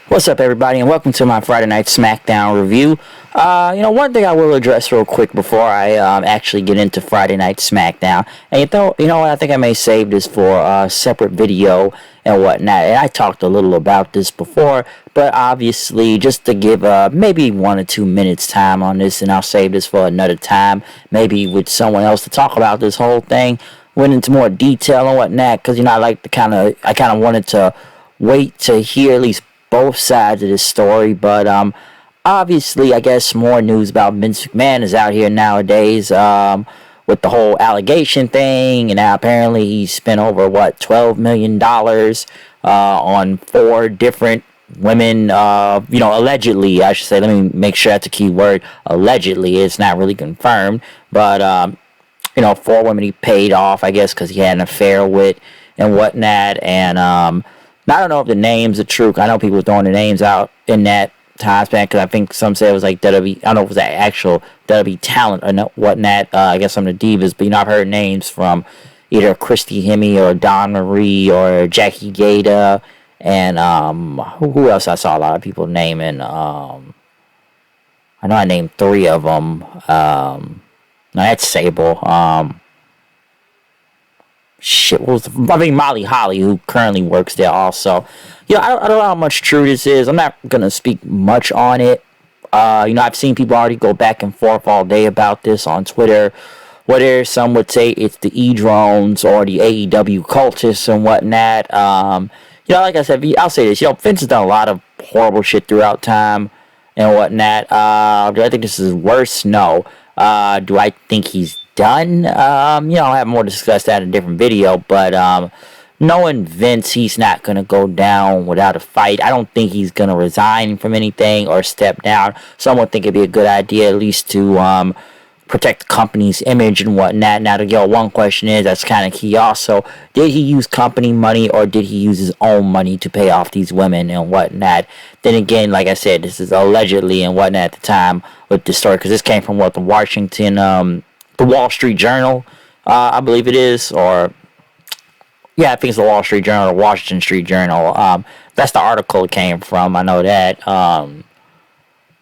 What's up, everybody, and welcome to my Friday Night Smackdown review. One thing I will address real quick before I actually get into Friday Night Smackdown, and you know what, I think I may save this for a separate video and whatnot. And I talked a little about this before, but obviously, just to give maybe 1 or 2 minutes time on this, and I'll save this for another time, maybe with someone else to talk about this whole thing, went into more detail and whatnot, because I kind of wanted to wait to hear at least both sides of this story. But obviously, I guess more news about Vince McMahon is out here nowadays, with the whole allegation thing, and now apparently he spent over $12 million on 4 different women, allegedly, I should say. Let me make sure that's a key word. Allegedly, it's not really confirmed, but 4 women he paid off, I guess, because he had an affair with and whatnot. And I don't know if the names are true. I know people throwing the names out in that time span, because I think some say it was like WWE. I don't know if it was that actual WWE talent or whatnot. I guess some of the divas, but I've heard names from either Christy Hemme or Dawn Marie or Jackie Gata, and who else? I saw a lot of people naming. I know I named 3 of them. No, that's Sable. I think Molly Holly, who currently works there also. I don't know how much true this is. I'm not going to speak much on it. I've seen people already go back and forth all day about this on Twitter. Whether some would say it's the E-Drones or the AEW cultists and whatnot. Like I said, I'll say this. Vince has done a lot of horrible shit throughout time and whatnot. Do I think this is worse? No. Do I think he's done? I'll have more to discuss that in a different video, but knowing Vince, he's not going to go down without a fight. I don't think he's going to resign from anything or step down. Some would think it'd be a good idea at least to protect the company's image and whatnot. Now, one question is, that's kind of key also, did he use company money or did he use his own money to pay off these women and whatnot? Then again, like I said, this is allegedly and whatnot at the time with this story, because this came from the Wall Street Journal, I believe it is, or yeah, I think it's the Wall Street Journal, or Washington Street Journal. That's the article it came from. I know that.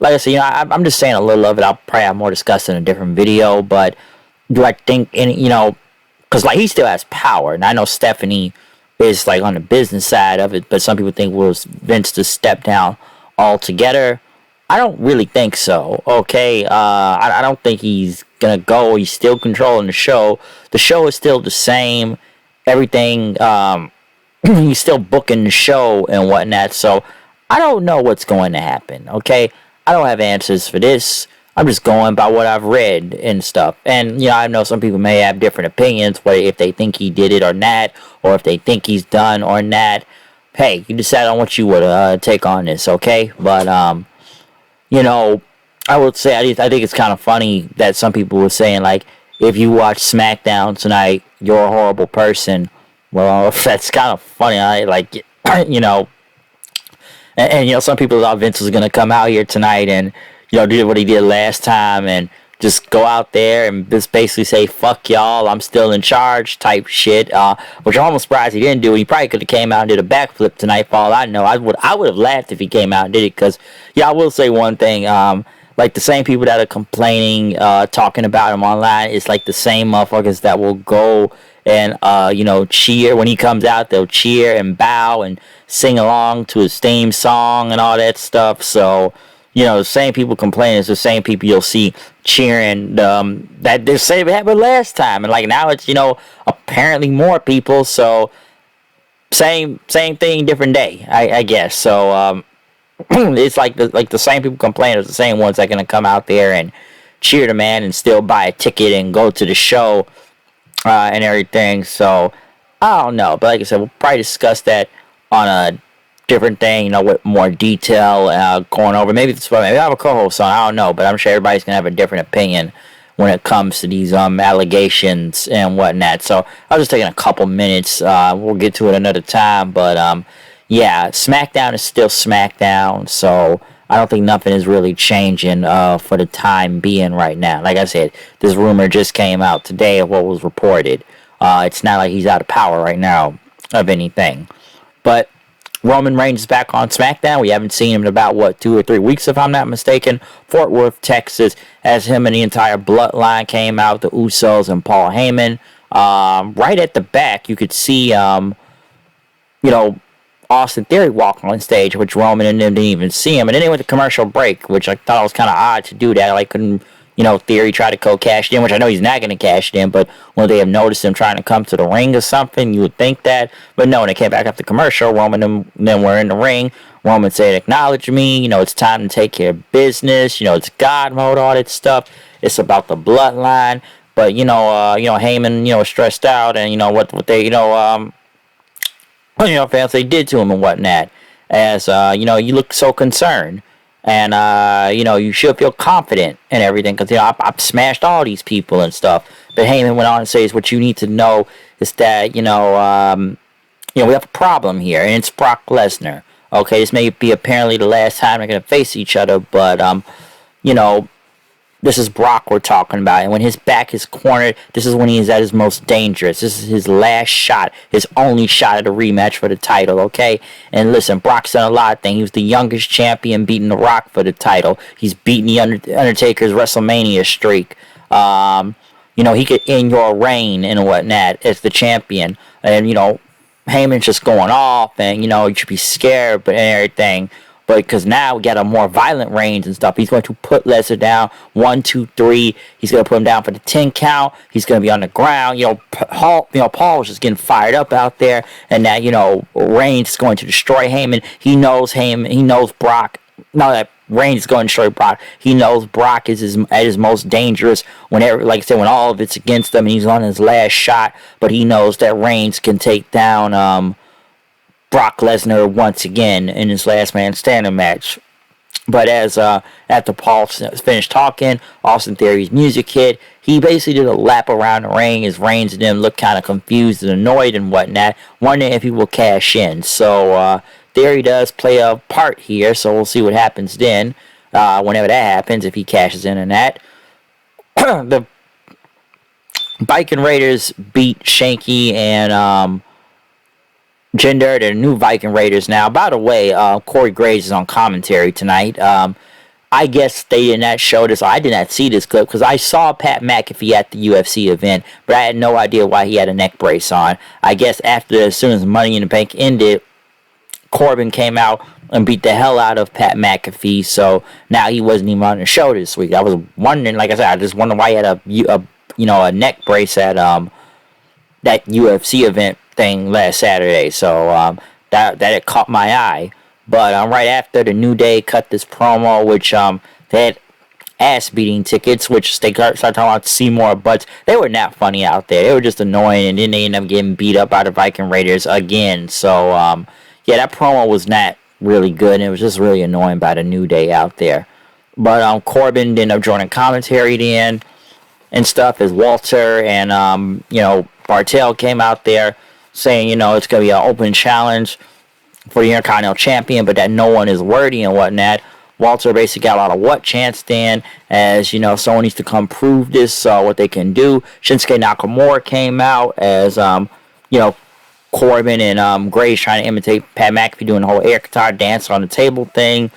Like I said, I'm just saying a little of it. I'll probably have more discussed in a different video. But do I think because he still has power, and I know Stephanie is on the business side of it, but some people think Vince to step down altogether. I don't really think so. Okay, I don't think he's gonna go. He's still controlling the show. The show is still the same. Everything. He's still booking the show and whatnot. So I don't know what's going to happen. Okay, I don't have answers for this. I'm just going by what I've read and stuff. And I know some people may have different opinions, whether if they think he did it or not, or if they think he's done or not. Hey, you decide on what you would take on this. Okay, but I would say I think it's kind of funny that some people were saying, if you watch SmackDown tonight, you're a horrible person. Well, that's kind of funny. And some people thought Vince was going to come out here tonight and, do what he did last time and just go out there and just basically say, fuck y'all, I'm still in charge type shit, which I'm almost surprised he didn't do. He probably could have came out and did a backflip tonight for all I know. I would have laughed if he came out and did it, because, I will say one thing, the same people that are complaining, talking about him online, it's the same motherfuckers that will go and, cheer. When he comes out, they'll cheer and bow and sing along to his theme song and all that stuff. So, the same people complaining is the same people you'll see cheering that the same happened last time. And, now it's, apparently more people. So, same thing, different day, I guess. So, it's the same people complaining is the same ones that are gonna come out there and cheer the man and still buy a ticket and go to the show and everything. So I don't know, but like I said, we'll probably discuss that on a different thing, with more detail, going over. Maybe I have a co-host on. I don't know, but I'm sure everybody's gonna have a different opinion when it comes to these allegations and whatnot. So I was just taking a couple minutes. We'll get to it another time, but yeah, SmackDown is still SmackDown, so I don't think nothing is really changing for the time being right now. Like I said, this rumor just came out today of what was reported. It's not like he's out of power right now of anything. But Roman Reigns is back on SmackDown. We haven't seen him in about, 2 or 3 weeks, if I'm not mistaken. Fort Worth, Texas, as him and the entire Bloodline came out, the Usos and Paul Heyman. Right at the back, you could see, Austin Theory walk on stage, which Roman and them didn't even see him. And then they went to commercial break, which I thought was kind of odd to do that. Like, couldn't, Theory try to cash it in, which I know he's not going to cash it in, but when they have noticed him trying to come to the ring or something, you would think that. But no, when they came back after commercial, Roman and them were in the ring. Roman said, acknowledge me, it's time to take care of business, it's God mode, all that stuff. It's about the bloodline. But, Heyman, was stressed out, and, what they, fans they did to him and whatnot. As, you look so concerned. And, you should feel confident and everything. Because, I've smashed all these people and stuff. But Heyman went on to say, what you need to know is that, we have a problem here. And it's Brock Lesnar. Okay, this may be apparently the last time they're going to face each other. But, this is Brock we're talking about. And when his back is cornered, this is when he is at his most dangerous. This is his last shot, his only shot at a rematch for the title, okay? And listen, Brock's done a lot of things. He was the youngest champion, beating The Rock for the title. He's beaten the Undertaker's WrestleMania streak. He could end your reign and whatnot as the champion. And, Heyman's just going off, and, you should be scared, but and everything. But because now we got a more violent range and stuff, he's going to put Lesnar down 1, 2, 3. He's going to put him down for the 10 count. He's going to be on the ground. Paul was just getting fired up out there, and now Reigns is going to destroy Heyman. He knows Heyman. He knows Brock. Now that Reigns is going to destroy Brock, he knows Brock is at his most dangerous whenever, like I said, when all of it's against him and he's on his last shot. But he knows that Reigns can take down Brock Lesnar once again in his last man standing match. But as after Paul finished talking, Austin Theory's music hit. He basically did a lap around the ring as Reigns and them looked kind of confused and annoyed and whatnot, wondering if he will cash in. So Theory does play a part here, so we'll see what happens then. Whenever that happens, if he cashes in on that. The Viking Raiders beat Shanky and Jinder. They're new Viking Raiders now. By the way, Corey Graves is on commentary tonight. I guess they did not show this. I did not see this clip because I saw Pat McAfee at the UFC event, but I had no idea why he had a neck brace on. I guess as soon as Money in the Bank ended, Corbin came out and beat the hell out of Pat McAfee, so now he wasn't even on the show this week. I was wondering, like I said, I just wondered why he had a neck brace at that UFC event thing last Saturday. So that it caught my eye. But right after, the New Day cut this promo, which they had ass beating tickets, which they started talking about Seymour Butts. They were not funny out there. They were just annoying, and then they ended up getting beat up by the Viking Raiders again. So yeah, that promo was not really good, and it was just really annoying by the New Day out there. But Corbin ended up joining commentary then and stuff as Walter and Bartel came out there saying, it's going to be an open challenge for the Intercontinental Champion, but that no one is worthy and whatnot. Walter basically got a lot of what chance then, as, someone needs to come prove this, what they can do. Shinsuke Nakamura came out as, Corbin and Graves trying to imitate Pat McAfee doing the whole air guitar dance on the table thing.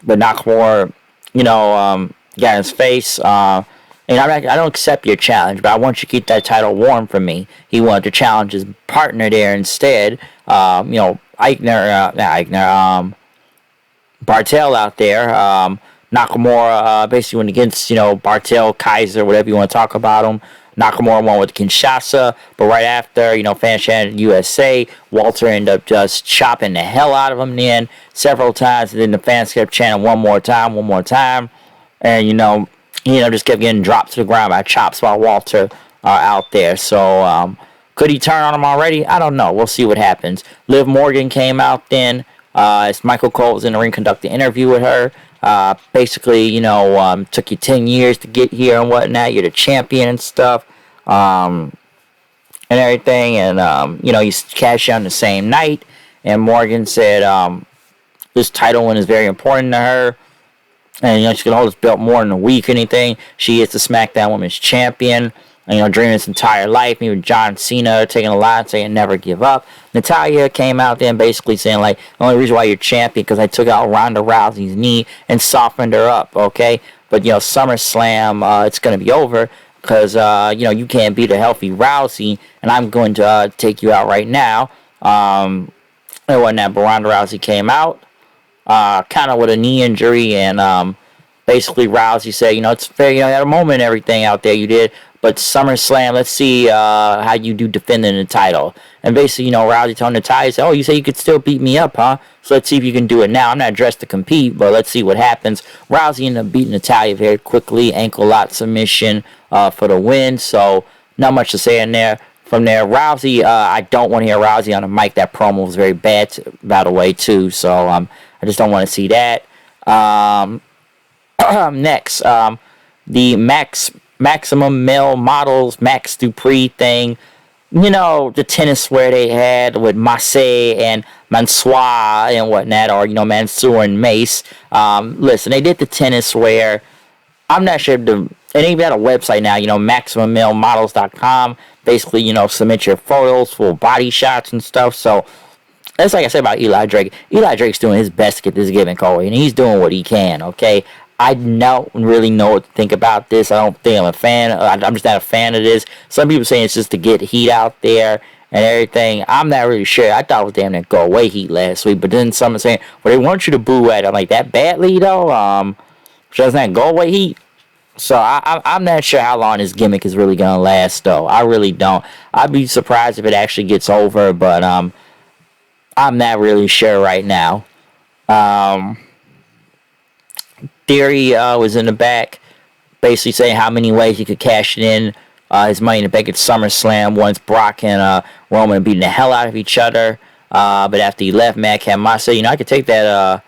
But Nakamura, got his face. And I don't accept your challenge, but I want you to keep that title warm for me. He wanted to challenge his partner there instead. Bartel out there. Nakamura basically went against, Bartel, Kaiser, whatever you want to talk about him. Nakamura won with Kinshasa, but right after, fans chanted USA, Walter ended up just chopping the hell out of him then several times, and then the fans kept chanting one more time, and, just kept getting dropped to the ground by chops while Walter out there. So, could he turn on him already? I don't know. We'll see what happens. Liv Morgan came out then, as Michael Cole was in the ring conducting an interview with her. Basically, took you 10 years to get here and whatnot. You're the champion and stuff, and everything. And, you cashed out on the same night. And Morgan said, this title win is very important to her. And, she can hold this belt more than a week or anything. She is the SmackDown Women's Champion. dreaming his entire life. Even John Cena taking a line saying never give up. Natalya came out then basically saying like the only reason why you're champion because I took out Ronda Rousey's knee and softened her up. Okay, but SummerSlam it's gonna be over because you can't beat a healthy Rousey, and I'm going to take you out right now. It wasn't that, but Ronda Rousey came out kind of with a knee injury, and basically Rousey said, it's fair, at a moment and everything out there you did, but SummerSlam, let's see how you do defending the title. And basically, Rousey told Natalya, said, oh, you say you could still beat me up, huh? So let's see if you can do it now. I'm not dressed to compete, but let's see what happens. Rousey ended up beating Natalya very quickly, ankle lock submission for the win, so not much to say in there. From there, Rousey, I don't want to hear Rousey on the mic. That promo was very bad, by the way, too, so I just don't want to see that. Next, the Maximum Male Models, Max Dupree thing. The tennis where they had with Massey and Mansour and whatnot, or, Mansour and Mace. Listen, they did the tennis where, I'm not sure, and they even had a website now, MaximumMaleModels.com. Basically, submit your photos, full body shots and stuff, so that's like I said about Eli Drake. Eli Drake's doing his best to get this gimmick going, and he's doing what he can, okay? I don't really know what to think about this. I don't think I'm a fan. I'm just not a fan of this. Some people saying it's just to get heat out there and everything. I'm not really sure. I thought it was damn near go away heat last week, but then someone saying, well, they want you to boo at it. I'm like, that badly though? Doesn't that go away heat? So I'm not sure how long this gimmick is really gonna last though. I really don't. I'd be surprised if it actually gets over, but I'm not really sure right now. Theory was in the back, basically saying how many ways he could cash it in his money in the bank at SummerSlam once Brock and Roman beating the hell out of each other. But after he left, Matt Cam said, I could take that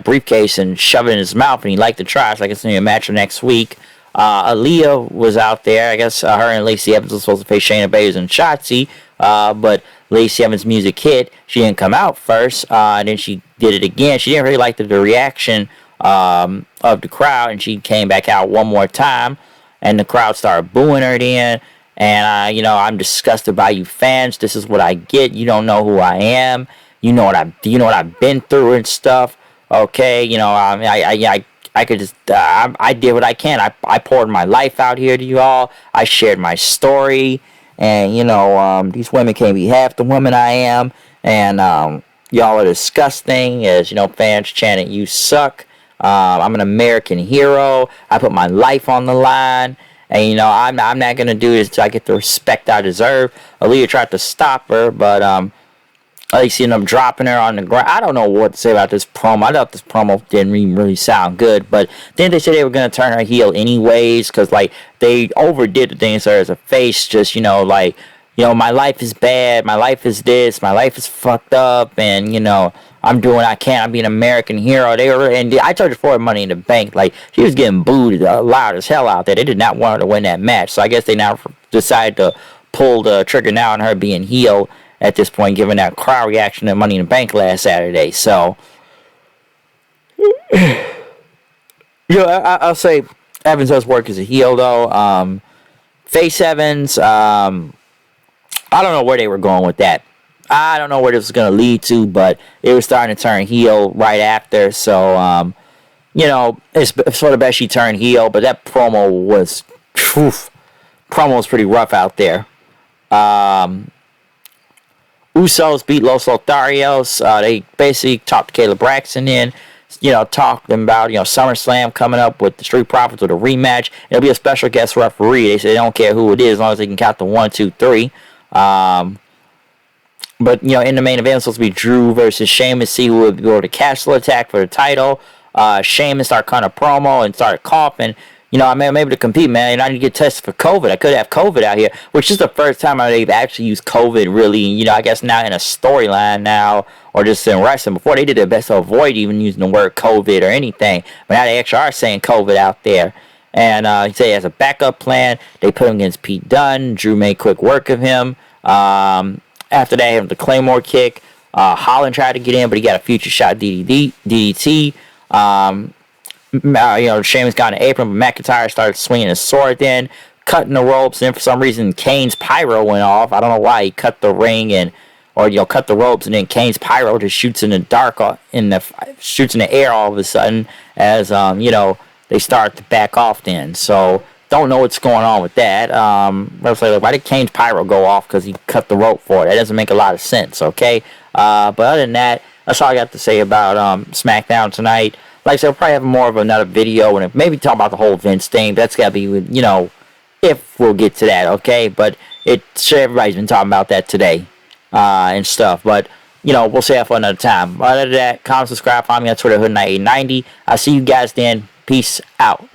briefcase and shove it in his mouth, and he'd like to try. It's like it's going to be a match next week. Aaliyah was out there. I guess her and Lacey Evans were supposed to face Shayna Baszler and Shotzi, but Lacey Evans' music hit. She didn't come out first, and then she did it again. She didn't really like the reaction of the crowd, and she came back out one more time, and the crowd started booing her then. And I'm disgusted by you fans. This is what I get. You don't know who I am. You know what I've been through and stuff. Okay, I could just I did what I can. I poured my life out here to you all. I shared my story, and these women can't be half the women I am, and y'all are disgusting. As fans chanting, "You suck." I'm an American hero. I put my life on the line. And, I'm not going to do this until I get the respect I deserve. Aaliyah tried to stop her, but I see them dropping her on the ground. I don't know what to say about this promo. I thought this promo didn't really sound good. But then they said they were going to turn her heel anyways because, they overdid the things her as a face. Just, my life is bad. My life is this. My life is fucked up. And, I'm doing what I can. I'm being an American hero. And I told her for Money in the Bank. She was getting booed loud as hell out there. They did not want her to win that match. So I guess they now decided to pull the trigger now on her being heel at this point, given that crowd reaction to Money in the Bank last Saturday. So, I'll say Evans does work as a heel, though. Face Evans, I don't know where they were going with that. I don't know where this was going to lead to, but it was starting to turn heel right after. So, it's sort of best she turned heel, but that promo was pretty rough out there. Usos beat Los Lotharios. They basically talked Caleb Braxton in, talking about, SummerSlam coming up with the Street Profits with a rematch. It'll be a special guest referee. They say they don't care who it is as long as they can count the 1, 2, 3. But, in the main event, it's supposed to be Drew versus Sheamus. See who would go to Castle Attack for the title. Sheamus started kind of promo and started coughing. I'm able to compete, man. I need to get tested for COVID. I could have COVID out here, which is the first time they've actually used COVID really, I guess now in a storyline now, or just in wrestling. Before, they did their best to avoid even using the word COVID or anything. But now they actually are saying COVID out there. And he said as a backup plan, they put him against Pete Dunne. Drew made quick work of him. After that, him the Claymore kick. Holland tried to get in, but he got a future shot DDT. Sheamus got an apron, but McIntyre started swinging his sword then. cutting the ropes, and for some reason Kane's pyro went off. I don't know why he cut the ring or cut the ropes, and then Kane's pyro just shoots in the dark, shoots in the air all of a sudden as they start to back off. Then don't know what's going on with that. Why did Kane's pyro go off? Because he cut the rope for it. That doesn't make a lot of sense. Okay, but other than that, that's all I got to say about SmackDown tonight. Like I said, I'll probably have more of another video and maybe talk about the whole Vince thing. That's got to be with, if we'll get to that, okay? But everybody's been talking about that today and stuff. But, we'll say that for another time. Other than that, comment, subscribe, follow me on Twitter, Hood Knight 890. I'll see you guys then. Peace out.